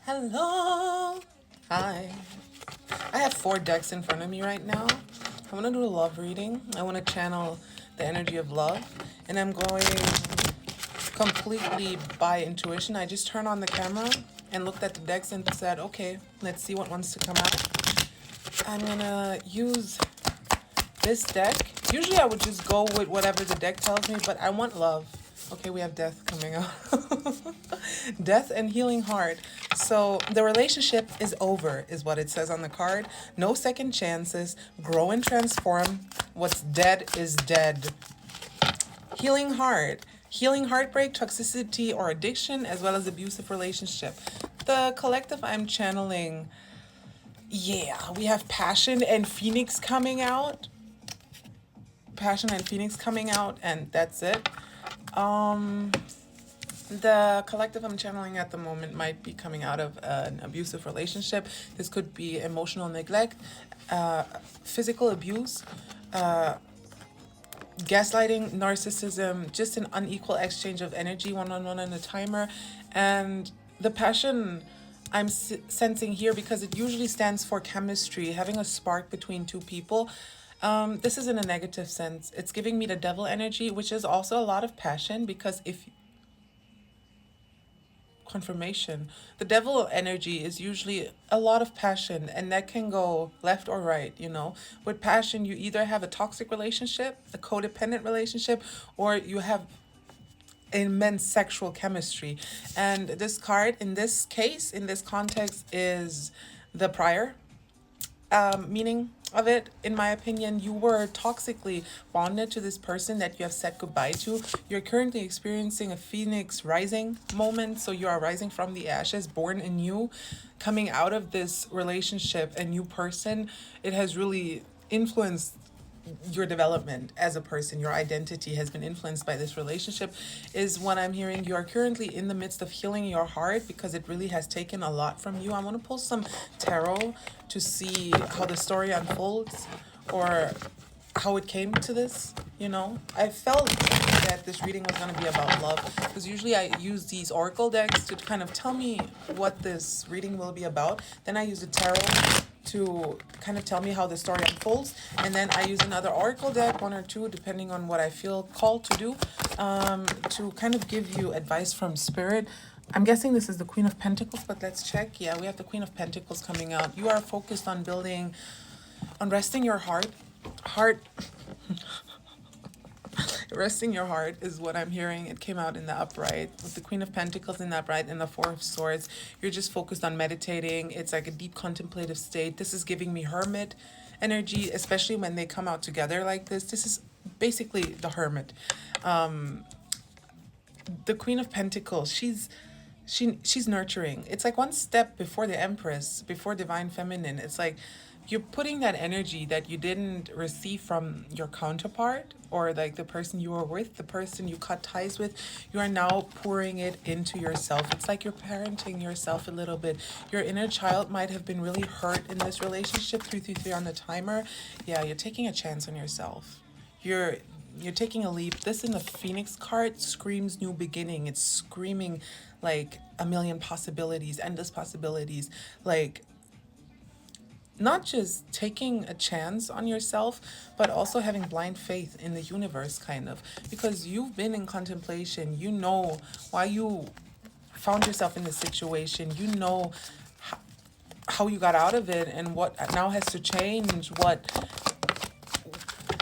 Hello. Hi. I have 4 decks in front of me right now. I want to do a love reading. I want to channel the energy of love. And I'm going completely by intuition. I just turned on the camera and looked at the decks and said, okay, let's see what wants to come out. I'm going to use this deck. Usually I would just go with whatever the deck tells me, but I want love. Okay, we have death coming out. Death and healing heart. So the relationship is over, is what it says on the card. No second chances. Grow and transform. What's dead is dead. Healing heart. Healing heartbreak, toxicity, or addiction, as well as abusive relationship. The collective I'm channeling, yeah, we have passion and phoenix coming out. Passion and Phoenix coming out, and that's it. The collective I'm channeling at the moment might be coming out of an abusive relationship. This could be emotional neglect, physical abuse, gaslighting, narcissism, just an unequal exchange of energy, one-on-one on a timer. And the passion I'm sensing here, because it usually stands for chemistry, having a spark between two people. This is in a negative sense. It's giving me the devil energy, which is also a lot of passion, because if confirmation, the devil energy is usually a lot of passion, and that can go left or right. With passion, you either have a toxic relationship, a codependent relationship, or you have immense sexual chemistry. And this card, in this case, in this context, is the prior meaning of it. In my opinion, you were toxically bonded to this person that you have said goodbye to. You're currently experiencing a phoenix rising moment, so you are rising from the ashes, born anew, coming out of this relationship, a new person. It has really influenced your development as a person. Your identity has been influenced by this relationship, is what I'm hearing. You are currently in the midst of healing your heart, because it really has taken a lot from you. I want to pull some tarot to see how the story unfolds, or how it came to this. I felt that this reading was going to be about love, because usually I use these oracle decks to kind of tell me what this reading will be about. Then I use the tarot to kind of tell me how the story unfolds, and then I use another oracle deck, one or two, depending on what I feel called to do, to kind of give you advice from spirit. I'm guessing this is the Queen of Pentacles, but let's check. Yeah, we have the Queen of Pentacles coming out. You are focused on building, on resting your heart. Resting your heart is what I'm hearing. It came out in the upright with the Queen of Pentacles in the upright and the Four of Swords. You're just focused on meditating. It's like a deep contemplative state. This is giving me hermit energy, especially when they come out together like this. This is basically the hermit. The Queen of Pentacles, she's nurturing. It's like one step before the Empress, before Divine Feminine. It's like you're putting that energy that you didn't receive from your counterpart, or like the person you were with, the person you cut ties with. You are now pouring it into yourself. It's like you're parenting yourself a little bit. Your inner child might have been really hurt in this relationship. 333 on the timer. Yeah, you're taking a chance on yourself. You're taking a leap. This in the Phoenix card screams new beginning. It's screaming like a million possibilities, endless possibilities. Like, not just taking a chance on yourself, but also having blind faith in the universe, kind of. Because you've been in contemplation. You know why you found yourself in this situation. You know how you got out of it, and what now has to change.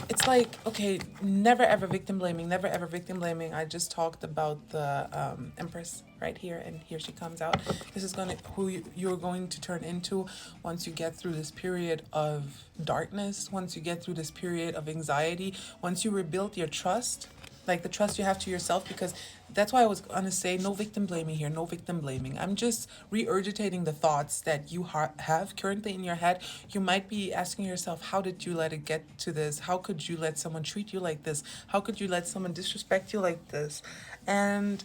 It's like, okay, never ever victim blaming, never ever victim blaming. I just talked about the Empress right here, and here she comes out. This is who you're going to turn into once you get through this period of darkness, once you get through this period of anxiety, once you rebuild your trust, like the trust you have to yourself. Because that's why I was gonna say no victim blaming here, no victim blaming. I'm just regurgitating the thoughts that you have currently in your head. You might be asking yourself, how did you let it get to this? How could you let someone treat you like this? How could you let someone disrespect you like this? And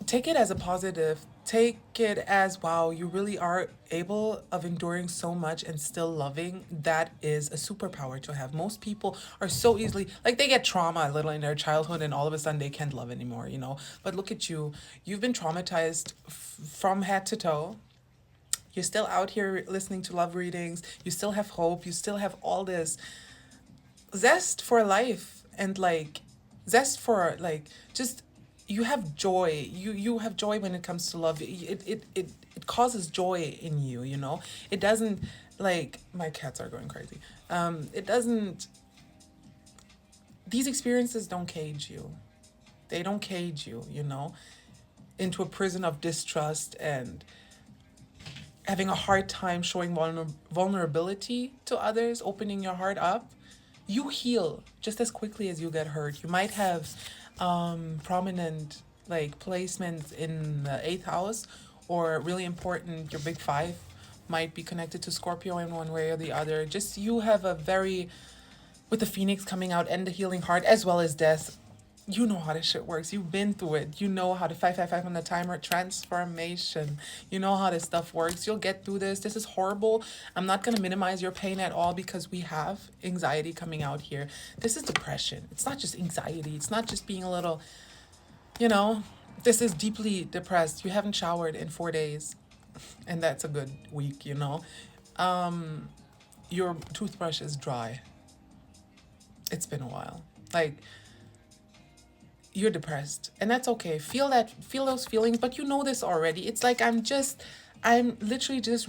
take it as a positive. take it as, wow, you really are able of enduring so much and still loving. That is a superpower to have. Most people are so easily, like, they get trauma a little in their childhood and all of a sudden they can't love anymore, you know. But look at you, you've been traumatized from head to toe. You're still out here listening to love readings, you still have hope, you still have all this zest for life, and like zest for like just, you have joy. You have joy when it comes to love. It causes joy in you, you know. It doesn't, like, my cats are going crazy. It doesn't, these experiences don't cage you. They don't cage you, you know, into a prison of distrust and having a hard time showing vulnerability to others, opening your heart up. You heal just as quickly as you get hurt. You might have prominent like placements in the eighth house, or really important, your big five might be connected to Scorpio in one way or the other. Just, you have a very, with the phoenix coming out and the healing heart as well as death, you know how this shit works. You've been through it. You know how the 555 on the timer, transformation. You know how this stuff works. You'll get through this. This is horrible. I'm not going to minimize your pain at all, because we have anxiety coming out here. This is depression. It's not just anxiety. It's not just being a little, you know, this is deeply depressed. You haven't showered in 4 days, and that's a good week, you know. Your toothbrush is dry. It's been a while. Like, you're depressed, and that's okay. Feel that, feel those feelings, but you know this already. It's like, I'm literally just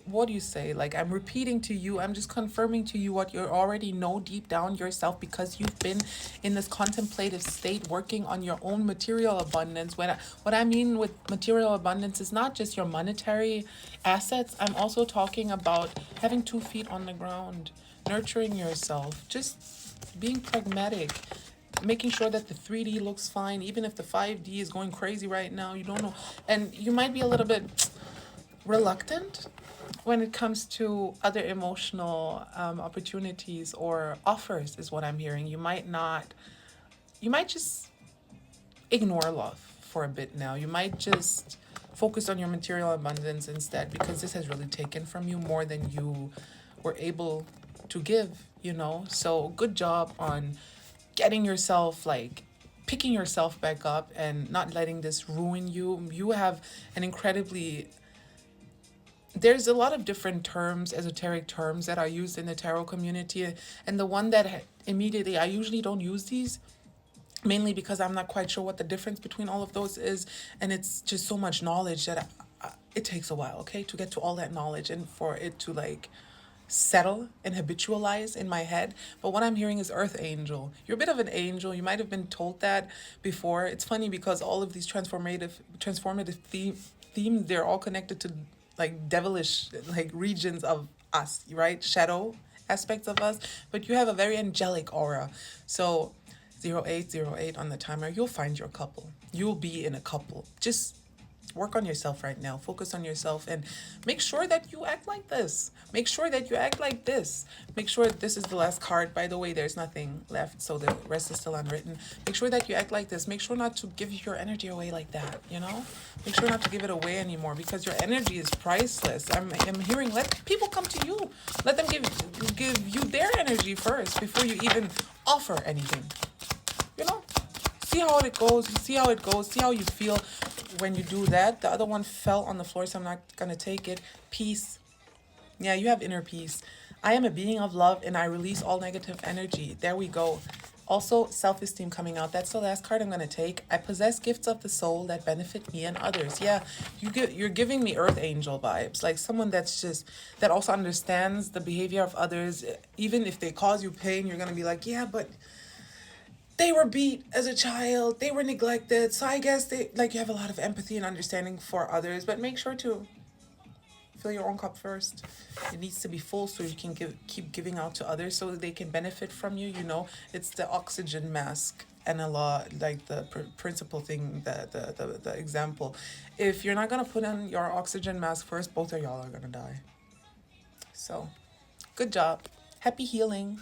what do you say, like, I'm repeating to you, I'm just confirming to you what you already know deep down yourself, because you've been in this contemplative state working on your own material abundance. What I mean with material abundance is not just your monetary assets. I'm also talking about having 2 feet on the ground, nurturing yourself, just being pragmatic, making sure that the 3D looks fine, even if the 5D is going crazy right now. You don't know. And you might be a little bit reluctant when it comes to other emotional opportunities or offers, is what I'm hearing. You might just ignore love for a bit now. You might just focus on your material abundance instead, because this has really taken from you more than you were able to give, you know? So good job on getting yourself, like, picking yourself back up and not letting this ruin you. You have an incredibly, there's a lot of different terms, esoteric terms that are used in the tarot community, and the one that immediately, I usually don't use these, mainly because I'm not quite sure what the difference between all of those is, and it's just so much knowledge that it takes a while, okay, to get to all that knowledge and for it to, like, settle and habitualize in my head. But what I'm hearing is earth angel. You're a bit of an angel. You might have been told that before. It's funny because all of these transformative themes, they're all connected to, like, devilish, like, regions of us, right? Shadow aspects of us. But you have a very angelic aura. So 0808 on the timer, you'll find your couple. You'll be in a couple. Just work on yourself right now. Focus on yourself and make sure that you act like this. Make sure that you act like this. Make sure this is the last card. By the way, there's nothing left, so the rest is still unwritten. Make sure that you act like this. Make sure not to give your energy away like that, you know? Make sure not to give it away anymore, because your energy is priceless. I'm hearing, let people come to you. Let them give you their energy first before you even offer anything. You know? See how it goes. See how it goes. See how you feel when you do that. The other one fell on the floor, so I'm not gonna take it. Peace. Yeah, you have inner peace. I am a being of love and I release all negative energy. There we go. Also, self-esteem coming out. That's the last card I'm gonna take. I possess gifts of the soul that benefit me and others. Yeah, you're giving me earth angel vibes, like someone that also understands the behavior of others. Even if they cause you pain, you're gonna be like, yeah, but they were beat as a child, they were neglected, so I guess you have a lot of empathy and understanding for others. But make sure to fill your own cup first. It needs to be full so you can keep giving out to others so they can benefit from you. You know, it's the oxygen mask and a lot, like the principal thing, the example. If you're not gonna put on your oxygen mask first, both of y'all are gonna die. So good job. Happy healing.